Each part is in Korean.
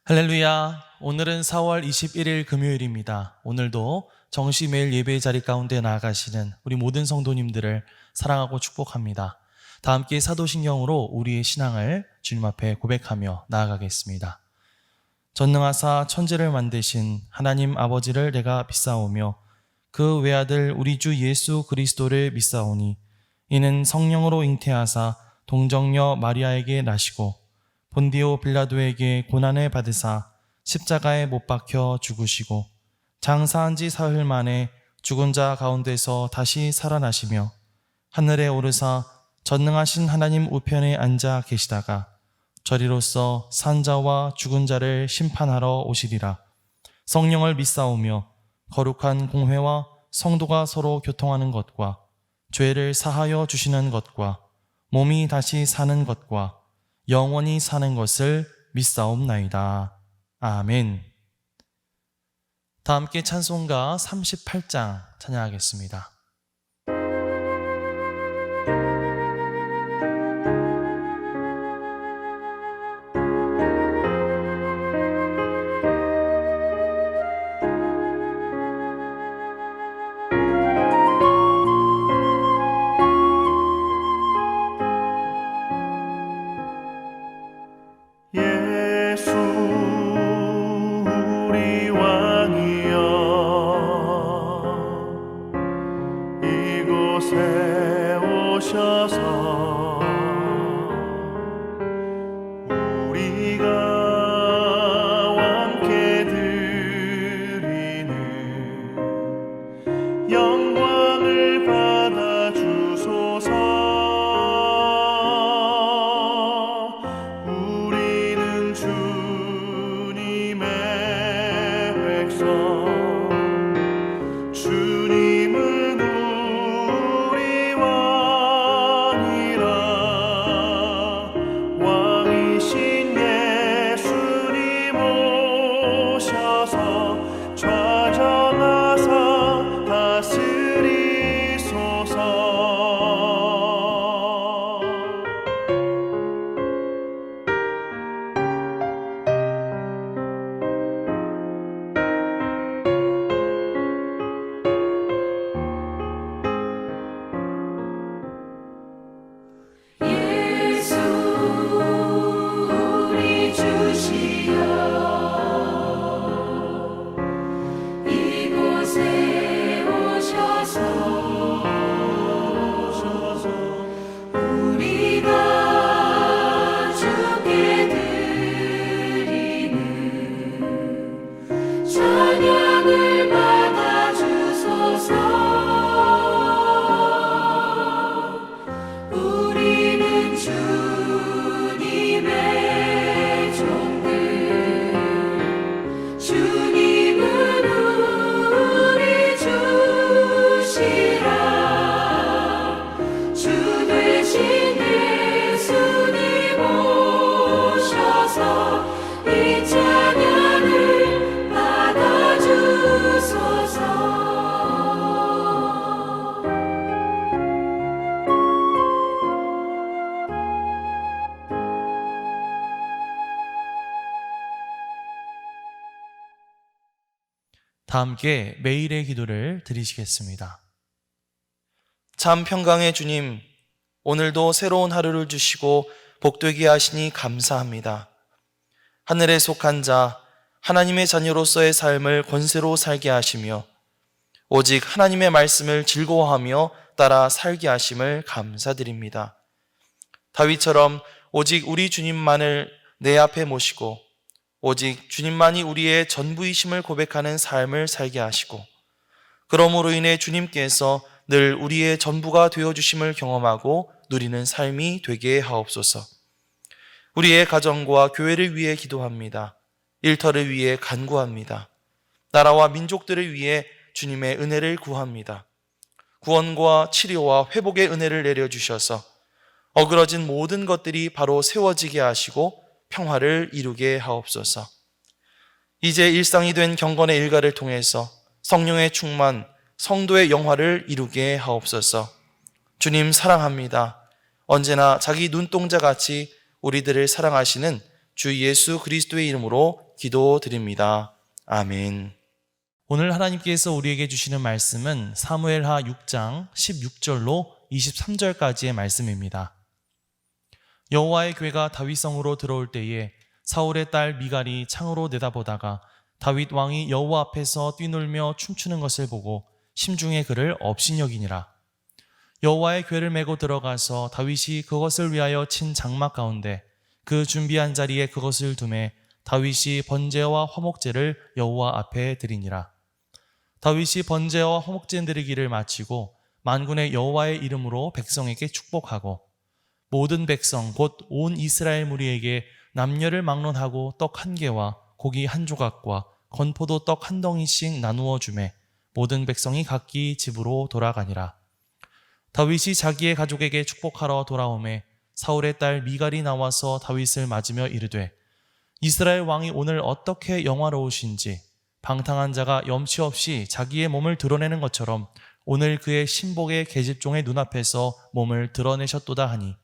할렐루야. 오늘은 4월 21일 금요일입니다. 오늘도 정시 매일 예배의 자리 가운데 나아가시는 우리 모든 성도님들을 사랑하고 축복합니다. 다 함께 사도신경으로 우리의 신앙을 주님 앞에 고백하며 나아가겠습니다. 전능하사 천지를 만드신 하나님 아버지를 내가 믿사오며 그 외아들 우리 주 예수 그리스도를 믿사오니 이는 성령으로 잉태하사 동정녀 마리아에게 나시고 본디오 빌라도에게 고난을 받으사 십자가에 못 박혀 죽으시고 장사한 지 사흘 만에 죽은 자 가운데서 다시 살아나시며 하늘에 오르사 전능하신 하나님 우편에 앉아 계시다가 저리로서 산 자와 죽은 자를 심판하러 오시리라. 성령을 믿사오며 거룩한 공회와 성도가 서로 교통하는 것과 죄를 사하여 주시는 것과 몸이 다시 사는 것과 영원히 사는 것을 믿사옵나이다. 아멘. 다 함께 찬송가 38장 찬양하겠습니다. 다 함께 매일의 기도를 드리시겠습니다. 참 평강의 주님, 오늘도 새로운 하루를 주시고 복되게 하시니 감사합니다. 하늘에 속한 자, 하나님의 자녀로서의 삶을 권세로 살게 하시며 오직 하나님의 말씀을 즐거워하며 따라 살게 하심을 감사드립니다. 다윗처럼 오직 우리 주님만을 내 앞에 모시고 오직 주님만이 우리의 전부이심을 고백하는 삶을 살게 하시고 그러므로 인해 주님께서 늘 우리의 전부가 되어주심을 경험하고 누리는 삶이 되게 하옵소서. 우리의 가정과 교회를 위해 기도합니다. 일터를 위해 간구합니다. 나라와 민족들을 위해 주님의 은혜를 구합니다. 구원과 치료와 회복의 은혜를 내려주셔서 어그러진 모든 것들이 바로 세워지게 하시고 평화를 이루게 하옵소서. 이제 일상이 된 경건의 일가를 통해서 성령의 충만, 성도의 영화를 이루게 하옵소서. 주님 사랑합니다. 언제나 자기 눈동자같이 우리들을 사랑하시는 주 예수 그리스도의 이름으로 기도드립니다. 아멘. 오늘 하나님께서 우리에게 주시는 말씀은 사무엘하 6장 16절로 23절까지의 말씀입니다. 여호와의 궤가 다윗성으로 들어올 때에 사울의 딸 미갈이 창으로 내다보다가 다윗 왕이 여호와 앞에서 뛰놀며 춤추는 것을 보고 심중에 그를 업신여기니라. 여호와의 궤를 메고 들어가서 다윗이 그것을 위하여 친 장막 가운데 그 준비한 자리에 그것을 두매 다윗이 번제와 화목제를 여호와 앞에 드리니라. 다윗이 번제와 화목제 드리기를 마치고 만군의 여호와의 이름으로 백성에게 축복하고 모든 백성 곧 온 이스라엘 무리에게 남녀를 막론하고 떡 한 개와 고기 한 조각과 건포도 떡 한 덩이씩 나누어 주매 모든 백성이 각기 집으로 돌아가니라. 다윗이 자기의 가족에게 축복하러 돌아오매 사울의 딸 미갈이 나와서 다윗을 맞으며 이르되 이스라엘 왕이 오늘 어떻게 영화로우신지 방탕한 자가 염치 없이 자기의 몸을 드러내는 것처럼 오늘 그의 신복의 계집종의 눈앞에서 몸을 드러내셨도다 하니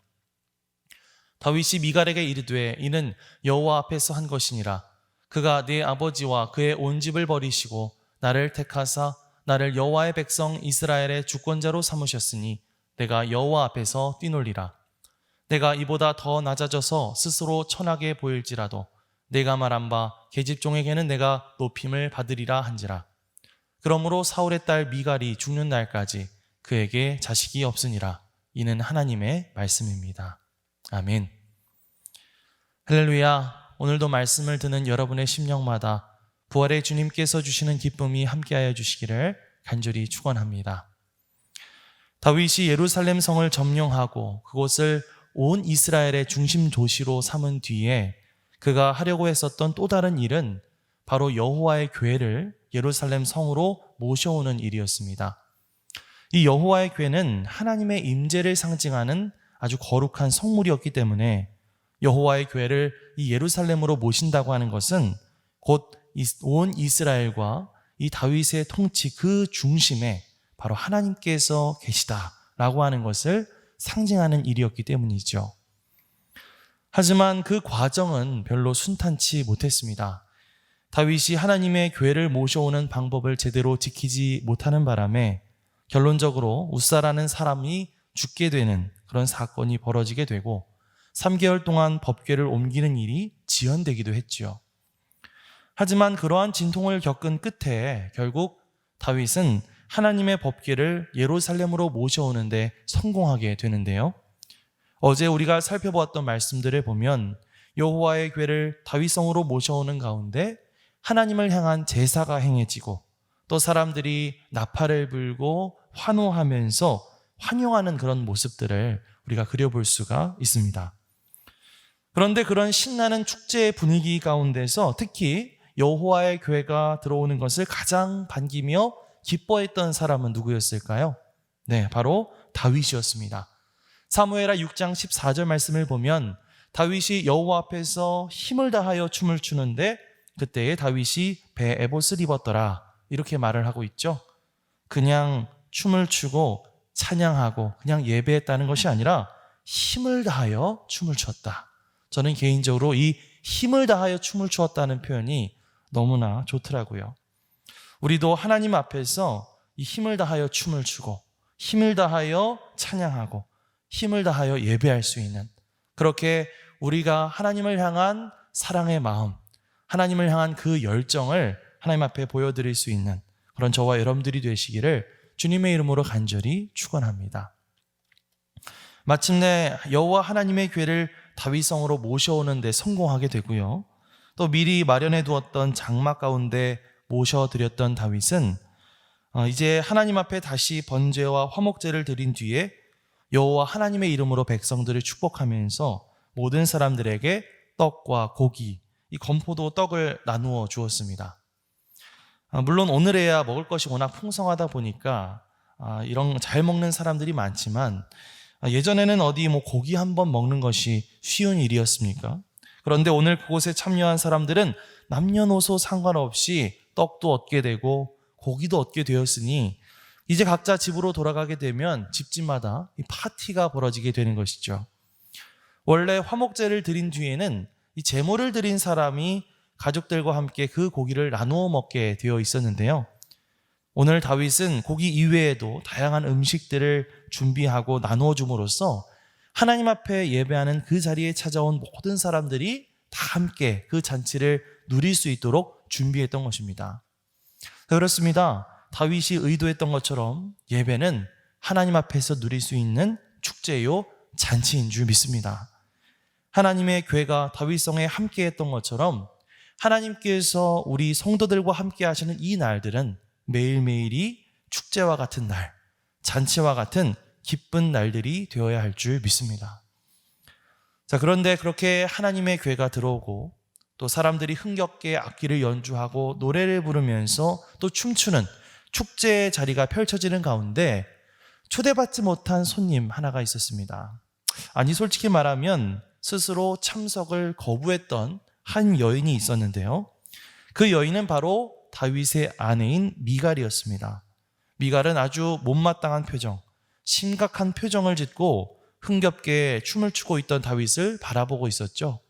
다윗이 미갈에게 이르되 이는 여호와 앞에서 한 것이니라. 그가 네 아버지와 그의 온 집을 버리시고 나를 택하사 나를 여호와의 백성 이스라엘의 주권자로 삼으셨으니 내가 여호와 앞에서 뛰놀리라. 내가 이보다 더 낮아져서 스스로 천하게 보일지라도 내가 말한 바 계집종에게는 내가 높임을 받으리라 한지라. 그러므로 사울의 딸 미갈이 죽는 날까지 그에게 자식이 없으니라. 이는 하나님의 말씀입니다. 아멘. 할렐루야. 오늘도 말씀을 듣는 여러분의 심령마다 부활의 주님께서 주시는 기쁨이 함께하여 주시기를 간절히 축원합니다. 다윗이 예루살렘 성을 점령하고 그곳을 온 이스라엘의 중심 도시로 삼은 뒤에 그가 하려고 했었던 또 다른 일은 바로 여호와의 궤를 예루살렘 성으로 모셔오는 일이었습니다. 이 여호와의 궤는 하나님의 임재를 상징하는 아주 거룩한 성물이었기 때문에 여호와의 궤를 이 예루살렘으로 모신다고 하는 것은 곧 온 이스라엘과 이 다윗의 통치 그 중심에 바로 하나님께서 계시다라고 하는 것을 상징하는 일이었기 때문이죠. 하지만 그 과정은 별로 순탄치 못했습니다. 다윗이 하나님의 궤를 모셔오는 방법을 제대로 지키지 못하는 바람에 결론적으로 우사라는 사람이 죽게 되는 그런 사건이 벌어지게 되고 3개월 동안 법궤를 옮기는 일이 지연되기도 했죠. 하지만 그러한 진통을 겪은 끝에 결국 다윗은 하나님의 법궤를 예루살렘으로 모셔오는데 성공하게 되는데요. 어제 우리가 살펴보았던 말씀들을 보면 여호와의 궤를 다윗성으로 모셔오는 가운데 하나님을 향한 제사가 행해지고 또 사람들이 나팔을 불고 환호하면서 환영하는 그런 모습들을 우리가 그려볼 수가 있습니다. 그런데 그런 신나는 축제의 분위기 가운데서 특히 여호와의 궤가 들어오는 것을 가장 반기며 기뻐했던 사람은 누구였을까요? 네, 바로 다윗이었습니다. 사무엘하 6장 14절 말씀을 보면 다윗이 여호와 앞에서 힘을 다하여 춤을 추는데 그때에 다윗이 배 에봇을 입었더라 이렇게 말을 하고 있죠. 그냥 춤을 추고 찬양하고 그냥 예배했다는 것이 아니라 힘을 다하여 춤을 췄다. 저는 개인적으로 이 힘을 다하여 춤을 추었다는 표현이 너무나 좋더라고요. 우리도 하나님 앞에서 이 힘을 다하여 춤을 추고 힘을 다하여 찬양하고 힘을 다하여 예배할 수 있는 그렇게 우리가 하나님을 향한 사랑의 마음, 하나님을 향한 그 열정을 하나님 앞에 보여드릴 수 있는 그런 저와 여러분들이 되시기를 주님의 이름으로 간절히 축원합니다. 마침내 여호와 하나님의 궤를 다윗성으로 모셔오는 데 성공하게 되고요. 또 미리 마련해 두었던 장막 가운데 모셔드렸던 다윗은 이제 하나님 앞에 다시 번제와 화목제를 드린 뒤에 여호와 하나님의 이름으로 백성들을 축복하면서 모든 사람들에게 떡과 고기, 이 건포도 떡을 나누어 주었습니다. 물론 오늘에야 먹을 것이 워낙 풍성하다 보니까 이런 잘 먹는 사람들이 많지만 예전에는 어디 고기 한 번 먹는 것이 쉬운 일이었습니까? 그런데 오늘 그곳에 참여한 사람들은 남녀노소 상관없이 떡도 얻게 되고 고기도 얻게 되었으니 이제 각자 집으로 돌아가게 되면 집집마다 이 파티가 벌어지게 되는 것이죠. 원래 화목제를 드린 뒤에는 이 제물을 드린 사람이 가족들과 함께 그 고기를 나누어 먹게 되어 있었는데요. 오늘 다윗은 고기 이외에도 다양한 음식들을 준비하고 나누어 줌으로써 하나님 앞에 예배하는 그 자리에 찾아온 모든 사람들이 다 함께 그 잔치를 누릴 수 있도록 준비했던 것입니다. 그렇습니다. 다윗이 의도했던 것처럼 예배는 하나님 앞에서 누릴 수 있는 축제요 잔치인 줄 믿습니다. 하나님의 궤가 다윗성에 함께했던 것처럼 하나님께서 우리 성도들과 함께 하시는 이 날들은 매일매일이 축제와 같은 날, 잔치와 같은 기쁜 날들이 되어야 할 줄 믿습니다. 자, 그런데 그렇게 하나님의 궤가 들어오고 또 사람들이 흥겹게 악기를 연주하고 노래를 부르면서 또 춤추는 축제의 자리가 펼쳐지는 가운데 초대받지 못한 손님 하나가 있었습니다. 아니, 솔직히 말하면 스스로 참석을 거부했던 한 여인이 있었는데요. 그 여인은 바로 다윗의 아내인 미갈이었습니다. 미갈은 아주 못마땅한 표정, 심각한 표정을 짓고 흥겹게 춤을 추고 있던 다윗을 바라보고 있었죠.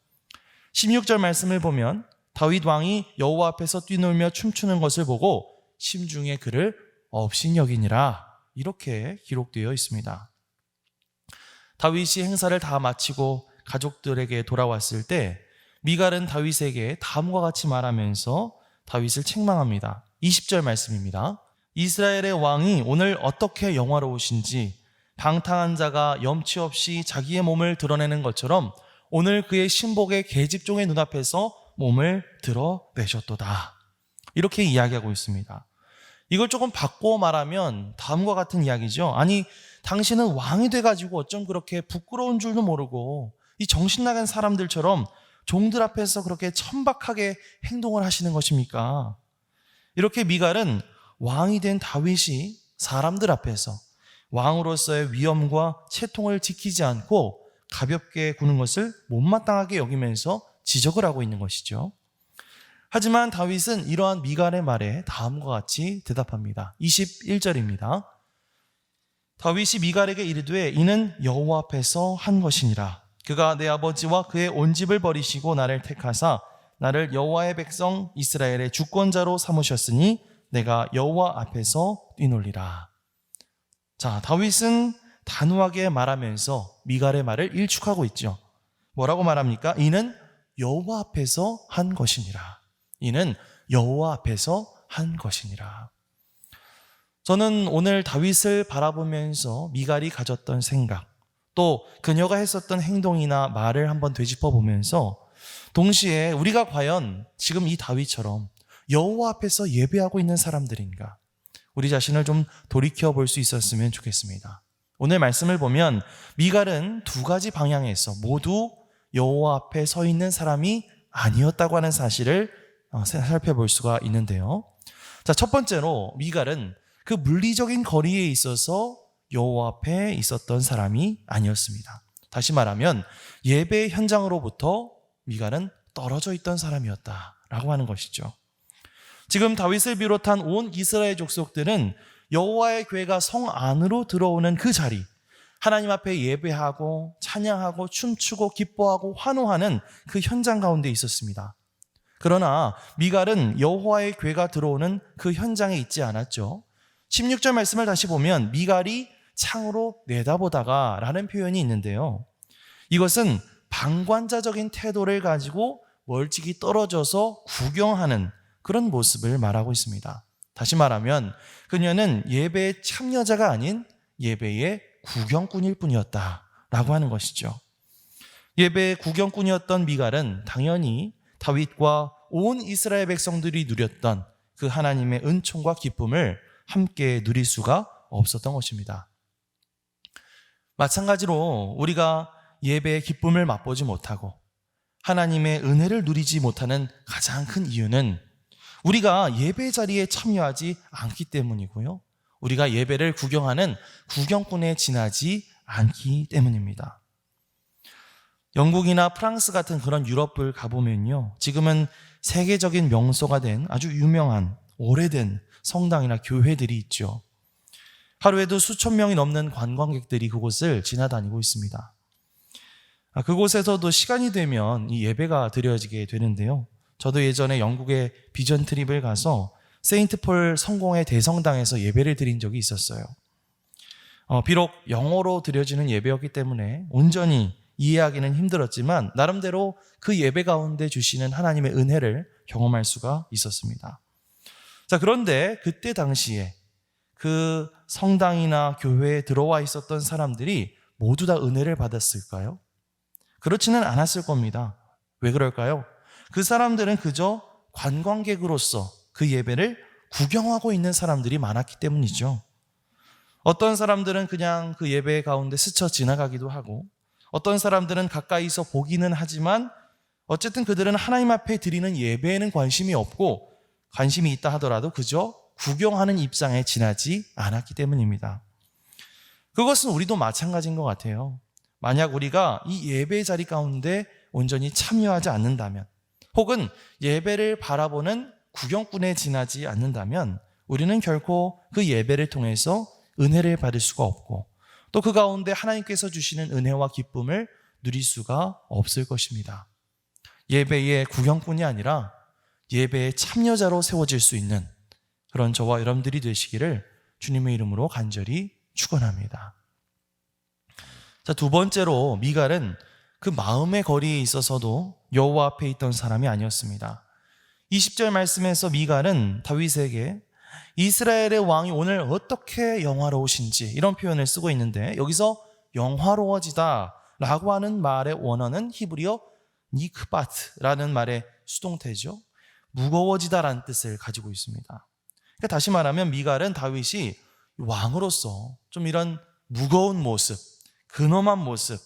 16절 말씀을 보면 다윗 왕이 여호와 앞에서 뛰놀며 춤추는 것을 보고 심중에 그를 업신여기니라, 이렇게 기록되어 있습니다. 다윗이 행사를 다 마치고 가족들에게 돌아왔을 때 미갈은 다윗에게 다음과 같이 말하면서 다윗을 책망합니다. 20절 말씀입니다. 이스라엘의 왕이 오늘 어떻게 영화로우신지 방탕한 자가 염치 없이 자기의 몸을 드러내는 것처럼 오늘 그의 신복의 계집종의 눈앞에서 몸을 드러내셨도다, 이렇게 이야기하고 있습니다. 이걸 조금 바꿔 말하면 다음과 같은 이야기죠. 아니, 당신은 왕이 돼가지고 어쩜 그렇게 부끄러운 줄도 모르고 이 정신나간 사람들처럼 종들 앞에서 그렇게 천박하게 행동을 하시는 것입니까? 이렇게 미갈은 왕이 된 다윗이 사람들 앞에서 왕으로서의 위엄과 채통을 지키지 않고 가볍게 구는 것을 못마땅하게 여기면서 지적을 하고 있는 것이죠. 하지만 다윗은 이러한 미갈의 말에 다음과 같이 대답합니다. 21절입니다. 다윗이 미갈에게 이르되 이는 여호와 앞에서 한 것이니라. 그가 내 아버지와 그의 온 집을 버리시고 나를 택하사 나를 여호와의 백성 이스라엘의 주권자로 삼으셨으니 내가 여호와 앞에서 뛰놀리라. 자, 다윗은 단호하게 말하면서 미갈의 말을 일축하고 있죠. 뭐라고 말합니까? 이는 여호와 앞에서 한 것이니라. 이는 여호와 앞에서 한 것이니라. 저는 오늘 다윗을 바라보면서 미갈이 가졌던 생각, 또 그녀가 했었던 행동이나 말을 한번 되짚어 보면서 동시에 우리가 과연 지금 이 다윗처럼 여호와 앞에서 예배하고 있는 사람들인가, 우리 자신을 좀 돌이켜 볼 수 있었으면 좋겠습니다. 오늘 말씀을 보면 미갈은 두 가지 방향에서 모두 여호와 앞에 서 있는 사람이 아니었다고 하는 사실을 살펴볼 수가 있는데요. 자, 첫 번째로 미갈은 그 물리적인 거리에 있어서 여호와 앞에 있었던 사람이 아니었습니다. 다시 말하면 예배 현장으로부터 미갈은 떨어져 있던 사람이었다라고 하는 것이죠. 지금 다윗을 비롯한 온 이스라엘 족속들은 여호와의 궤가 성 안으로 들어오는 그 자리, 하나님 앞에 예배하고 찬양하고 춤추고 기뻐하고 환호하는 그 현장 가운데 있었습니다. 그러나 미갈은 여호와의 궤가 들어오는 그 현장에 있지 않았죠. 16절 말씀을 다시 보면 미갈이 창으로 내다보다가 라는 표현이 있는데요. 이것은 방관자적인 태도를 가지고 멀찍이 떨어져서 구경하는 그런 모습을 말하고 있습니다. 다시 말하면 그녀는 예배의 참여자가 아닌 예배의 구경꾼일 뿐이었다라고 하는 것이죠. 예배의 구경꾼이었던 미갈은 당연히 다윗과 온 이스라엘 백성들이 누렸던 그 하나님의 은총과 기쁨을 함께 누릴 수가 없었던 것입니다. 마찬가지로 우리가 예배의 기쁨을 맛보지 못하고 하나님의 은혜를 누리지 못하는 가장 큰 이유는 우리가 예배 자리에 참여하지 않기 때문이고요. 우리가 예배를 구경하는 구경꾼에 지나지 않기 때문입니다. 영국이나 프랑스 같은 그런 유럽을 가보면요, 지금은 세계적인 명소가 된 아주 유명한 오래된 성당이나 교회들이 있죠. 하루에도 수천 명이 넘는 관광객들이 그곳을 지나다니고 있습니다. 그곳에서도 시간이 되면 이 예배가 드려지게 되는데요. 저도 예전에 영국에 비전 트립을 가서 세인트 폴 성공회 대성당에서 예배를 드린 적이 있었어요. 비록 영어로 드려지는 예배였기 때문에 온전히 이해하기는 힘들었지만 나름대로 그 예배 가운데 주시는 하나님의 은혜를 경험할 수가 있었습니다. 자, 그런데 그때 당시에 그 성당이나 교회에 들어와 있었던 사람들이 모두 다 은혜를 받았을까요? 그렇지는 않았을 겁니다. 왜 그럴까요? 그 사람들은 그저 관광객으로서 그 예배를 구경하고 있는 사람들이 많았기 때문이죠. 어떤 사람들은 그냥 그 예배 가운데 스쳐 지나가기도 하고, 어떤 사람들은 가까이서 보기는 하지만 어쨌든 그들은 하나님 앞에 드리는 예배에는 관심이 없고, 관심이 있다 하더라도 그저 구경하는 입장에 지나지 않았기 때문입니다. 그것은 우리도 마찬가지인 것 같아요. 만약 우리가 이 예배 자리 가운데 온전히 참여하지 않는다면, 혹은 예배를 바라보는 구경꾼에 지나지 않는다면 우리는 결코 그 예배를 통해서 은혜를 받을 수가 없고, 또 그 가운데 하나님께서 주시는 은혜와 기쁨을 누릴 수가 없을 것입니다. 예배의 구경꾼이 아니라 예배의 참여자로 세워질 수 있는 그런 저와 여러분들이 되시기를 주님의 이름으로 간절히 축원합니다. 자, 두 번째로 미갈은 그 마음의 거리에 있어서도 여호와 앞에 있던 사람이 아니었습니다. 20절 말씀에서 미갈은 다윗에게 이스라엘의 왕이 오늘 어떻게 영화로우신지 이런 표현을 쓰고 있는데, 여기서 영화로워지다 라고 하는 말의 원어는 히브리어 니크바트라는 말의 수동태죠. 무거워지다라는 뜻을 가지고 있습니다. 그러니까 다시 말하면 미갈은 다윗이 왕으로서 좀 이런 무거운 모습, 근엄한 모습,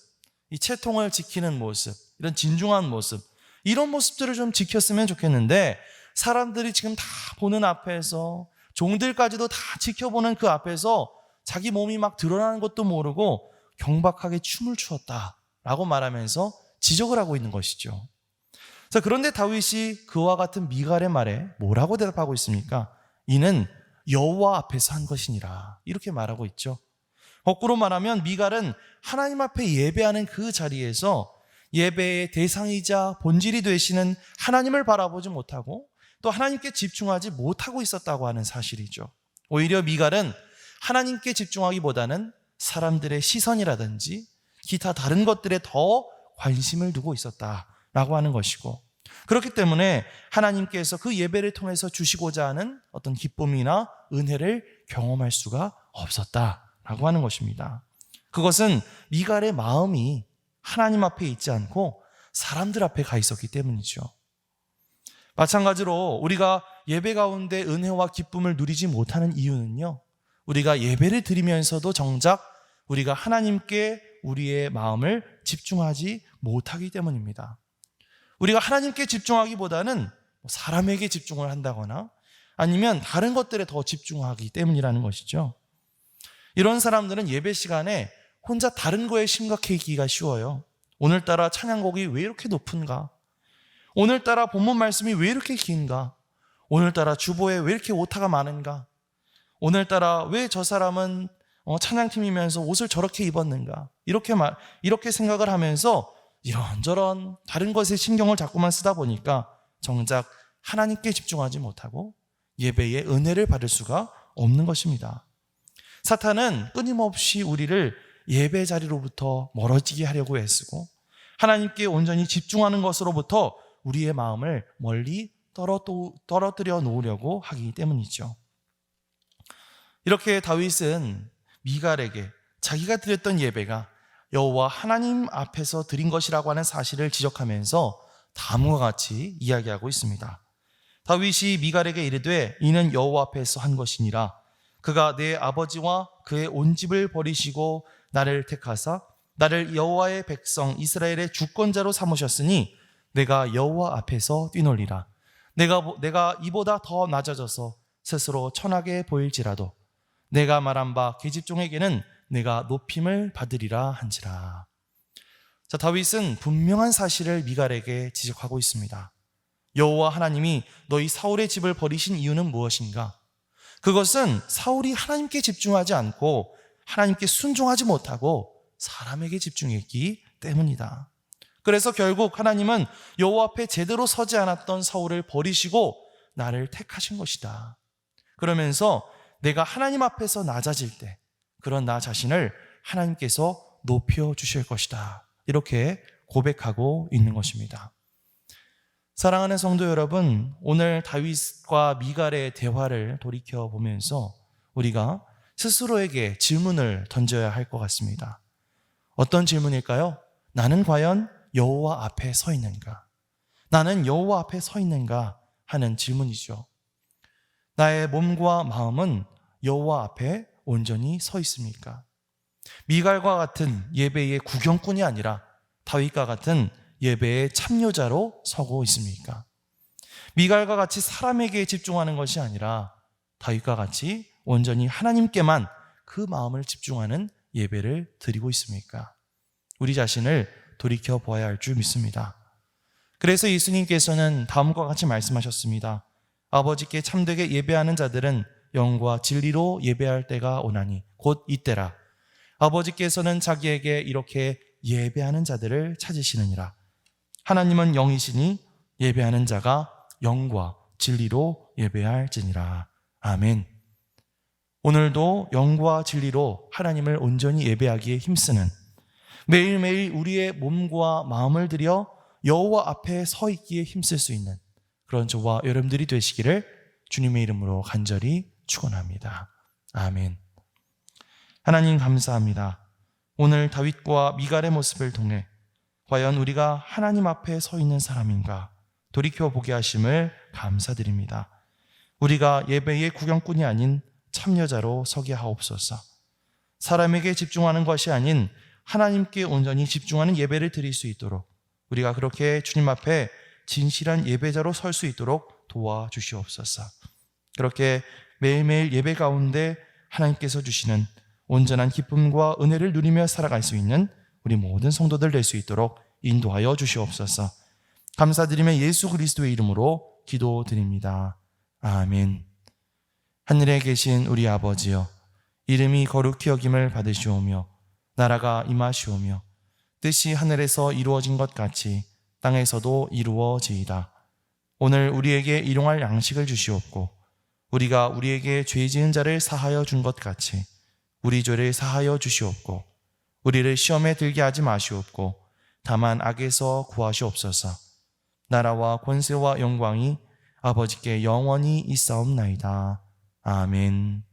이 채통을 지키는 모습, 이런 진중한 모습, 이런 모습들을 좀 지켰으면 좋겠는데, 사람들이 지금 다 보는 앞에서, 종들까지도 다 지켜보는 그 앞에서 자기 몸이 막 드러나는 것도 모르고 경박하게 춤을 추었다라고 말하면서 지적을 하고 있는 것이죠. 자, 그런데 다윗이 그와 같은 미갈의 말에 뭐라고 대답하고 있습니까? 이는 여호와 앞에서 한 것이니라, 이렇게 말하고 있죠. 거꾸로 말하면 미갈은 하나님 앞에 예배하는 그 자리에서 예배의 대상이자 본질이 되시는 하나님을 바라보지 못하고 또 하나님께 집중하지 못하고 있었다고 하는 사실이죠. 오히려 미갈은 하나님께 집중하기보다는 사람들의 시선이라든지 기타 다른 것들에 더 관심을 두고 있었다라고 하는 것이고, 그렇기 때문에 하나님께서 그 예배를 통해서 주시고자 하는 어떤 기쁨이나 은혜를 경험할 수가 없었다라고 하는 것입니다. 그것은 미갈의 마음이 하나님 앞에 있지 않고 사람들 앞에 가 있었기 때문이죠. 마찬가지로 우리가 예배 가운데 은혜와 기쁨을 누리지 못하는 이유는요, 우리가 예배를 드리면서도 정작 우리가 하나님께 우리의 마음을 집중하지 못하기 때문입니다. 우리가 하나님께 집중하기보다는 사람에게 집중을 한다거나 아니면 다른 것들에 더 집중하기 때문이라는 것이죠. 이런 사람들은 예배 시간에 혼자 다른 거에 심각해지기가 쉬워요. 오늘따라 찬양곡이 왜 이렇게 높은가? 오늘따라 본문 말씀이 왜 이렇게 긴가? 오늘따라 주보에 왜 이렇게 오타가 많은가? 오늘따라 왜 저 사람은 찬양팀이면서 옷을 저렇게 입었는가? 이렇게 생각을 하면서 이런저런 다른 것에 신경을 자꾸만 쓰다 보니까 정작 하나님께 집중하지 못하고 예배의 은혜를 받을 수가 없는 것입니다. 사탄은 끊임없이 우리를 예배 자리로부터 멀어지게 하려고 애쓰고 하나님께 온전히 집중하는 것으로부터 우리의 마음을 멀리 떨어뜨려 놓으려고 하기 때문이죠. 이렇게 다윗은 미갈에게 자기가 드렸던 예배가 여호와 하나님 앞에서 드린 것이라고 하는 사실을 지적하면서 다음과 같이 이야기하고 있습니다. 다윗이 미갈에게 이르되 이는 여호와 앞에서 한 것이니라. 그가 내 아버지와 그의 온 집을 버리시고 나를 택하사 나를 여호와의 백성 이스라엘의 주권자로 삼으셨으니 내가 여호와 앞에서 뛰놀리라. 내가 이보다 더 낮아져서 스스로 천하게 보일지라도 내가 말한 바 계집종에게는 내가 높임을 받으리라 한지라. 자, 다윗은 분명한 사실을 미갈에게 지적하고 있습니다. 여호와 하나님이 너희 사울의 집을 버리신 이유는 무엇인가? 그것은 사울이 하나님께 집중하지 않고 하나님께 순종하지 못하고 사람에게 집중했기 때문이다. 그래서 결국 하나님은 여호와 앞에 제대로 서지 않았던 사울을 버리시고 나를 택하신 것이다. 그러면서 내가 하나님 앞에서 낮아질 때 그런 나 자신을 하나님께서 높여주실 것이다. 이렇게 고백하고 있는 것입니다. 사랑하는 성도 여러분, 오늘 다윗과 미갈의 대화를 돌이켜보면서 우리가 스스로에게 질문을 던져야 할 것 같습니다. 어떤 질문일까요? 나는 과연 여호와 앞에 서 있는가? 나는 여호와 앞에 서 있는가? 하는 질문이죠. 나의 몸과 마음은 여호와 앞에 온전히 서 있습니까? 미갈과 같은 예배의 구경꾼이 아니라 다윗과 같은 예배의 참여자로 서고 있습니까? 미갈과 같이 사람에게 집중하는 것이 아니라 다윗과 같이 온전히 하나님께만 그 마음을 집중하는 예배를 드리고 있습니까? 우리 자신을 돌이켜 보아야 할 줄 믿습니다. 그래서 예수님께서는 다음과 같이 말씀하셨습니다. 아버지께 참되게 예배하는 자들은 영과 진리로 예배할 때가 오나니 곧 이때라. 아버지께서는 자기에게 이렇게 예배하는 자들을 찾으시느니라. 하나님은 영이시니 예배하는 자가 영과 진리로 예배할지니라. 아멘. 오늘도 영과 진리로 하나님을 온전히 예배하기에 힘쓰는, 매일매일 우리의 몸과 마음을 들여 여호와 앞에 서 있기에 힘쓸 수 있는 그런 저와 여러분들이 되시기를 주님의 이름으로 간절히 축원합니다. 아멘. 하나님 감사합니다. 오늘 다윗과 미갈의 모습을 통해 과연 우리가 하나님 앞에 서 있는 사람인가 돌이켜보게 하심을 감사드립니다. 우리가 예배의 구경꾼이 아닌 참여자로 서게 하옵소서. 사람에게 집중하는 것이 아닌 하나님께 온전히 집중하는 예배를 드릴 수 있도록 우리가 그렇게 주님 앞에 진실한 예배자로 설 수 있도록 도와주시옵소서. 그렇게 매일매일 예배 가운데 하나님께서 주시는 온전한 기쁨과 은혜를 누리며 살아갈 수 있는 우리 모든 성도들 될 수 있도록 인도하여 주시옵소서. 감사드리며 예수 그리스도의 이름으로 기도드립니다. 아멘. 하늘에 계신 우리 아버지여, 이름이 거룩히 여김을 받으시오며 나라가 임하시오며 뜻이 하늘에서 이루어진 것 같이 땅에서도 이루어지이다. 오늘 우리에게 일용할 양식을 주시옵고 우리가 우리에게 죄 지은 자를 사하여 준 것 같이 우리 죄를 사하여 주시옵고 우리를 시험에 들게 하지 마시옵고 다만 악에서 구하시옵소서. 나라와 권세와 영광이 아버지께 영원히 있사옵나이다. 아멘.